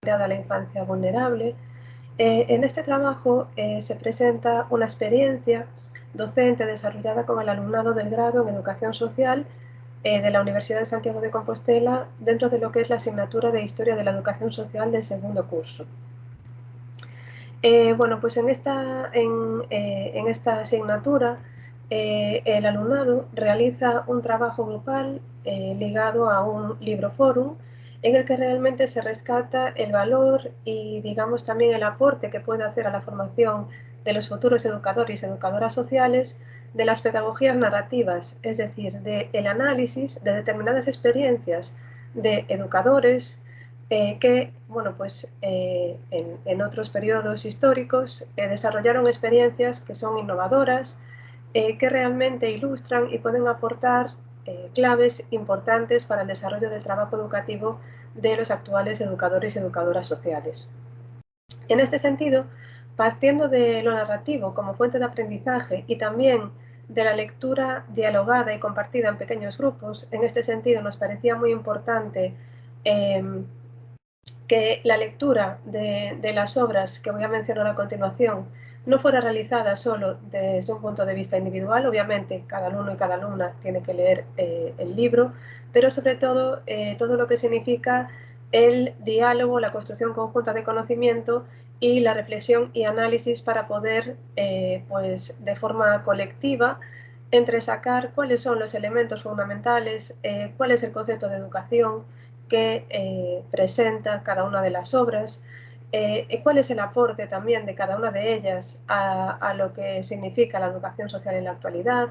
a la infancia vulnerable. En este trabajo se presenta una experiencia docente desarrollada con el alumnado del grado en Educación Social de la Universidad de Santiago de Compostela dentro de lo que es la asignatura de Historia de la Educación Social del segundo curso. Bueno, pues en esta asignatura el alumnado realiza un trabajo grupal ligado a un libro fórum en el que realmente se rescata el valor y, digamos, también el aporte que puede hacer a la formación de los futuros educadores y educadoras sociales de las pedagogías narrativas, es decir, del análisis de determinadas experiencias de educadores que, bueno, pues en otros periodos históricos desarrollaron experiencias que son innovadoras, que realmente ilustran y pueden aportar claves importantes para el desarrollo del trabajo educativo de los actuales educadores y educadoras sociales. En este sentido, partiendo de lo narrativo como fuente de aprendizaje y también de la lectura dialogada y compartida en pequeños grupos, en este sentido nos parecía muy importante que la lectura de las obras que voy a mencionar a continuación no fuera realizada solo desde un punto de vista individual. Obviamente cada alumno y cada alumna tiene que leer el libro, pero sobre todo todo lo que significa el diálogo, la construcción conjunta de conocimiento y la reflexión y análisis para poder, pues de forma colectiva, entresacar cuáles son los elementos fundamentales, cuál es el concepto de educación que presenta cada una de las obras, cuál es el aporte también de cada una de ellas a lo que significa la educación social en la actualidad,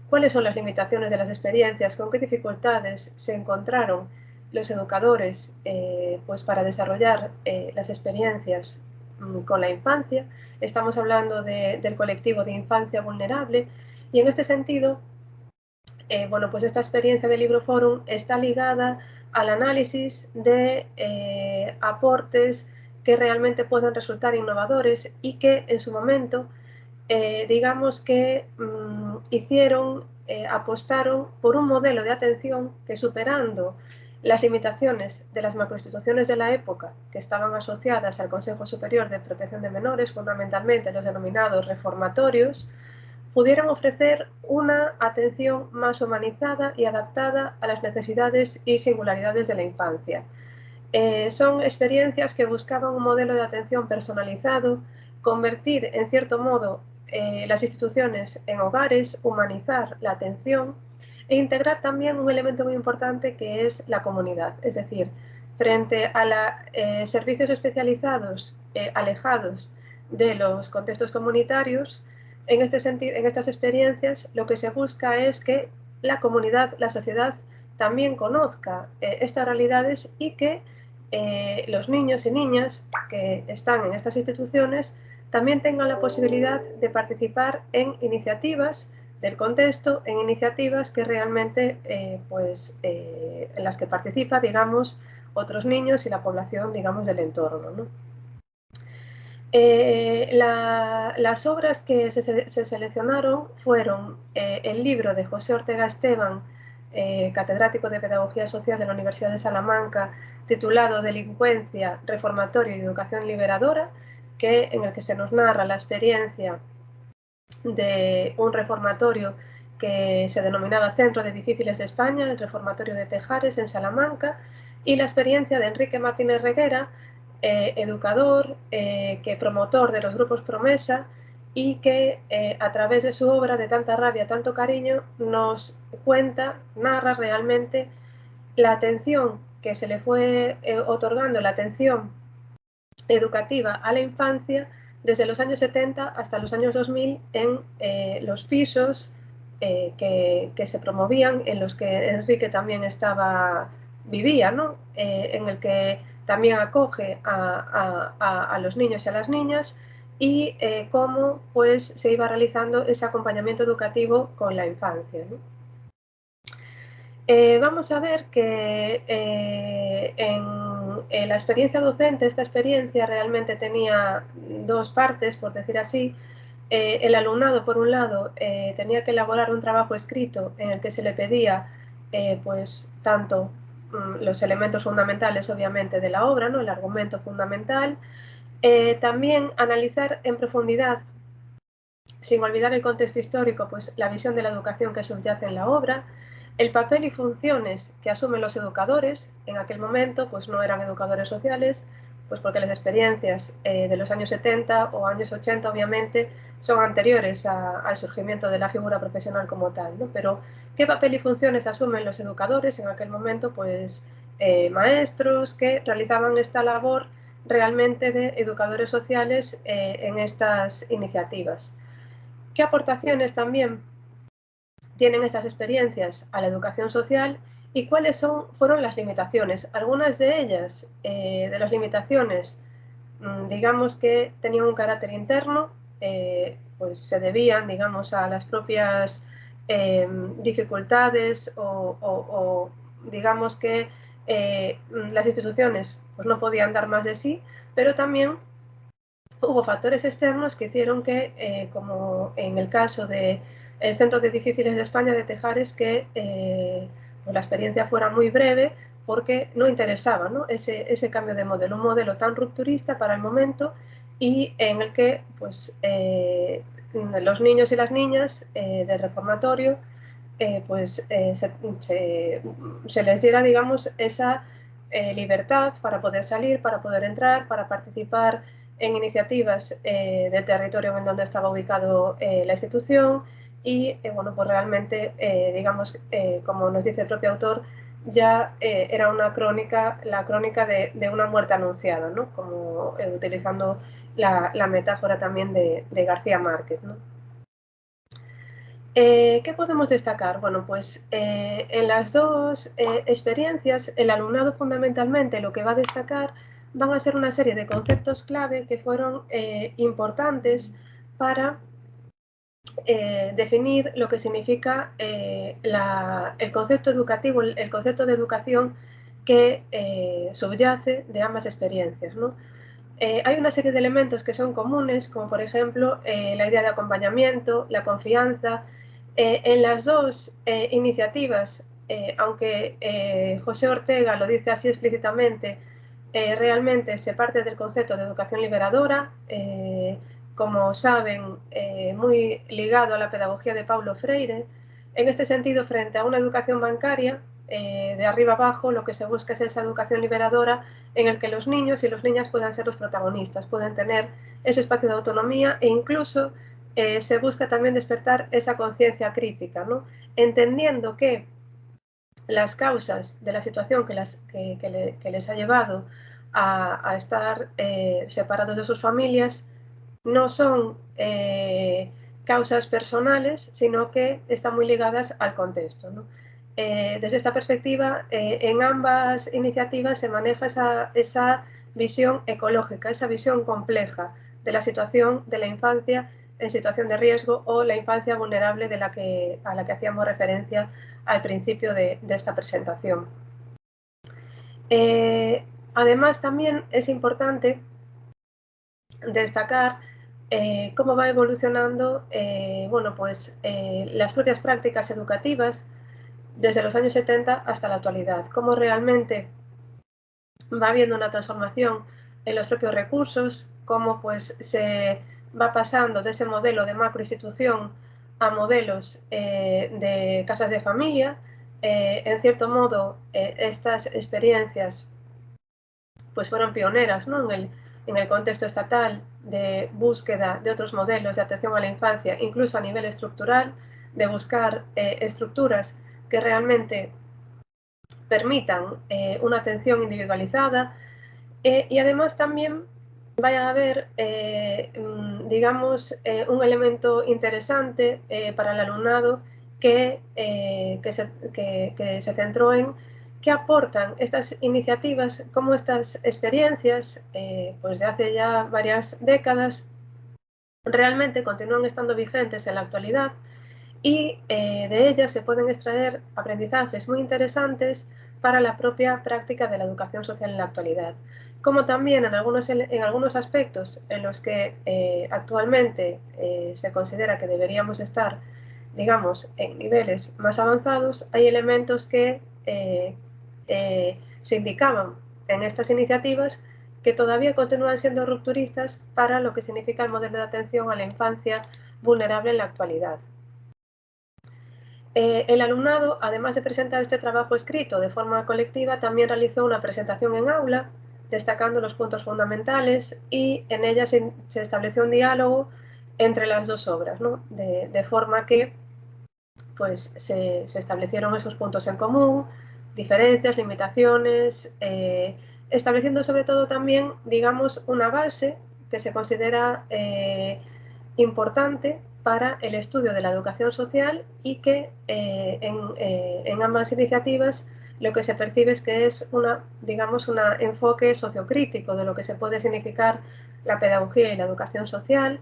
cuáles son las limitaciones de las experiencias, con qué dificultades se encontraron los educadores pues para desarrollar las experiencias con la infancia. Estamos hablando del colectivo de infancia vulnerable y en este sentido, bueno, pues esta experiencia del Libro Fórum está ligada al análisis de aportes que realmente pueden resultar innovadores y que en su momento, digamos que apostaron por un modelo de atención que, superando las limitaciones de las macroinstituciones de la época que estaban asociadas al Consejo Superior de Protección de Menores, fundamentalmente los denominados reformatorios, pudieran ofrecer una atención más humanizada y adaptada a las necesidades y singularidades de la infancia. Son experiencias que buscaban un modelo de atención personalizado, convertir en cierto modo las instituciones en hogares, humanizar la atención e integrar también un elemento muy importante que es la comunidad. Es decir, frente a servicios especializados alejados de los contextos comunitarios, en estas experiencias lo que se busca es que la comunidad, la sociedad, también conozca estas realidades y que los niños y niñas que están en estas instituciones también tengan la posibilidad de participar en iniciativas del contexto, en iniciativas que realmente, en las que participa, digamos, otros niños y la población, digamos, del entorno, ¿no? Las obras que se seleccionaron fueron el libro de José Ortega Esteban, catedrático de Pedagogía Social de la Universidad de Salamanca, titulado Delincuencia, Reformatorio y Educación Liberadora, en el que se nos narra la experiencia de un reformatorio que se denominaba Centro de Difíciles de España, el Reformatorio de Tejares, en Salamanca, y la experiencia de Enrique Martínez Reguera, educador, que promotor de los grupos Promesa, y que a través de su obra de tanta rabia, tanto cariño, nos cuenta, narra realmente la atención que se le fue otorgando, la atención educativa a la infancia desde los años 70 hasta los años 2000 en los pisos que se promovían, en los que Enrique también vivía, ¿no? En el que también acoge a los niños y a las niñas, y cómo pues, se iba realizando ese acompañamiento educativo con la infancia, ¿no? Vamos a ver que en la experiencia docente, esta experiencia realmente tenía dos partes, por decir así. El alumnado, por un lado, tenía que elaborar un trabajo escrito en el que se le pedía, pues, tanto los elementos fundamentales, obviamente, de la obra, ¿no? El argumento fundamental. También analizar en profundidad, sin olvidar el contexto histórico, pues la visión de la educación que subyace en la obra, el papel y funciones que asumen los educadores. En aquel momento pues no eran educadores sociales, pues porque las experiencias de los años 70 o años 80 obviamente son anteriores al surgimiento de la figura profesional como tal, ¿no? Pero ¿qué papel y funciones asumen los educadores en aquel momento? Pues maestros que realizaban esta labor realmente de educadores sociales en estas iniciativas. ¿Qué aportaciones también tienen estas experiencias a la educación social y cuáles fueron las limitaciones? Algunas de ellas, de las limitaciones, digamos que tenían un carácter interno, pues se debían, digamos, a las propias dificultades o digamos que las instituciones pues no podían dar más de sí, pero también hubo factores externos que hicieron que, como en el caso del Centro de Difíciles de España de Tejares, que pues la experiencia fuera muy breve porque no interesaba, ¿no? Ese cambio de modelo, un modelo tan rupturista para el momento y en el que pues, los niños y las niñas del reformatorio pues se les diera, digamos, esa libertad para poder salir, para poder entrar, para participar en iniciativas del territorio en donde estaba ubicado la institución y, bueno, pues realmente, digamos, como nos dice el propio autor, ya era una crónica, la crónica de una muerte anunciada, ¿no? Como utilizando la metáfora también de García Márquez, ¿no? ¿Qué podemos destacar? Bueno, pues en las dos experiencias, el alumnado fundamentalmente lo que va a destacar van a ser una serie de conceptos clave que fueron importantes para definir lo que significa el concepto educativo, el concepto de educación que subyace de ambas experiencias, ¿no? Hay una serie de elementos que son comunes, como por ejemplo la idea de acompañamiento, la confianza. En las dos iniciativas, aunque José Ortega lo dice así explícitamente, realmente se parte del concepto de educación liberadora, como saben, muy ligado a la pedagogía de Paulo Freire. En este sentido, frente a una educación bancaria, de arriba abajo, lo que se busca es esa educación liberadora en el que los niños y las niñas puedan ser los protagonistas, pueden tener ese espacio de autonomía e incluso se busca también despertar esa conciencia crítica, ¿no? Entendiendo que las causas de la situación que les ha llevado a estar separados de sus familias no son causas personales, sino que están muy ligadas al contexto, ¿no? Desde esta perspectiva, en ambas iniciativas se maneja esa visión ecológica, esa visión compleja de la situación de la infancia en situación de riesgo o la infancia vulnerable a la que hacíamos referencia al principio de esta presentación. Además, también es importante destacar cómo va evolucionando bueno, pues, las propias prácticas educativas desde los años 70 hasta la actualidad, cómo realmente va habiendo una transformación en los propios recursos, cómo pues, se va pasando de ese modelo de macroinstitución a modelos de casas de familia. En cierto modo, estas experiencias pues, fueron pioneras, ¿no? en el contexto estatal de búsqueda de otros modelos de atención a la infancia, incluso a nivel estructural, de buscar estructuras que realmente permitan una atención individualizada y además también vaya a haber, digamos, un elemento interesante para el alumnado que se centró en qué aportan estas iniciativas, cómo estas experiencias, pues de hace ya varias décadas, realmente continúan estando vigentes en la actualidad y de ellas se pueden extraer aprendizajes muy interesantes para la propia práctica de la educación social en la actualidad, como también en algunos aspectos en los que actualmente se considera que deberíamos estar, digamos, en niveles más avanzados, hay elementos que se indicaban en estas iniciativas que todavía continúan siendo rupturistas para lo que significa el modelo de atención a la infancia vulnerable en la actualidad. El alumnado, además de presentar este trabajo escrito de forma colectiva, también realizó una presentación en aula, destacando los puntos fundamentales, y en ella se estableció un diálogo entre las dos obras, ¿no? De forma que pues, se establecieron esos puntos en común, diferencias, limitaciones, estableciendo sobre todo también, digamos, una base que se considera importante para el estudio de la educación social y que en ambas iniciativas lo que se percibe es que es digamos, un enfoque sociocrítico de lo que se puede significar la pedagogía y la educación social,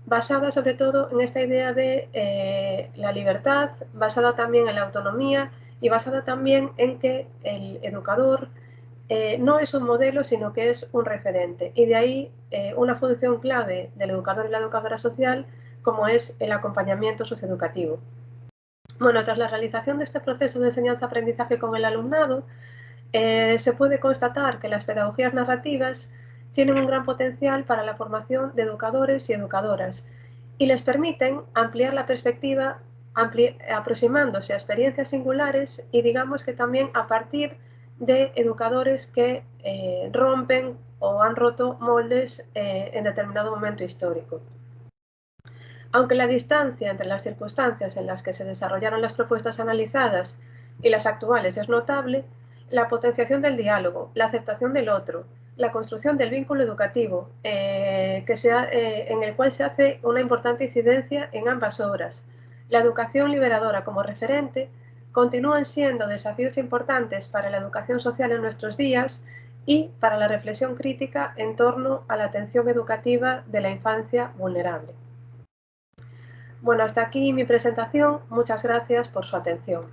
basada sobre todo en esta idea de la libertad, basada también en la autonomía y basada también en que el educador no es un modelo, sino que es un referente. Y de ahí una función clave del educador y la educadora social, como es el acompañamiento socioeducativo. Bueno, tras la realización de este proceso de enseñanza-aprendizaje con el alumnado, se puede constatar que las pedagogías narrativas tienen un gran potencial para la formación de educadores y educadoras y les permiten ampliar la perspectiva aproximándose a experiencias singulares y digamos que también a partir de educadores que rompen o han roto moldes en determinado momento histórico. Aunque la distancia entre las circunstancias en las que se desarrollaron las propuestas analizadas y las actuales es notable, la potenciación del diálogo, la aceptación del otro, la construcción del vínculo educativo, en el cual se hace una importante incidencia en ambas obras, la educación liberadora como referente, continúan siendo desafíos importantes para la educación social en nuestros días y para la reflexión crítica en torno a la atención educativa de la infancia vulnerable. Bueno, hasta aquí mi presentación. Muchas gracias por su atención.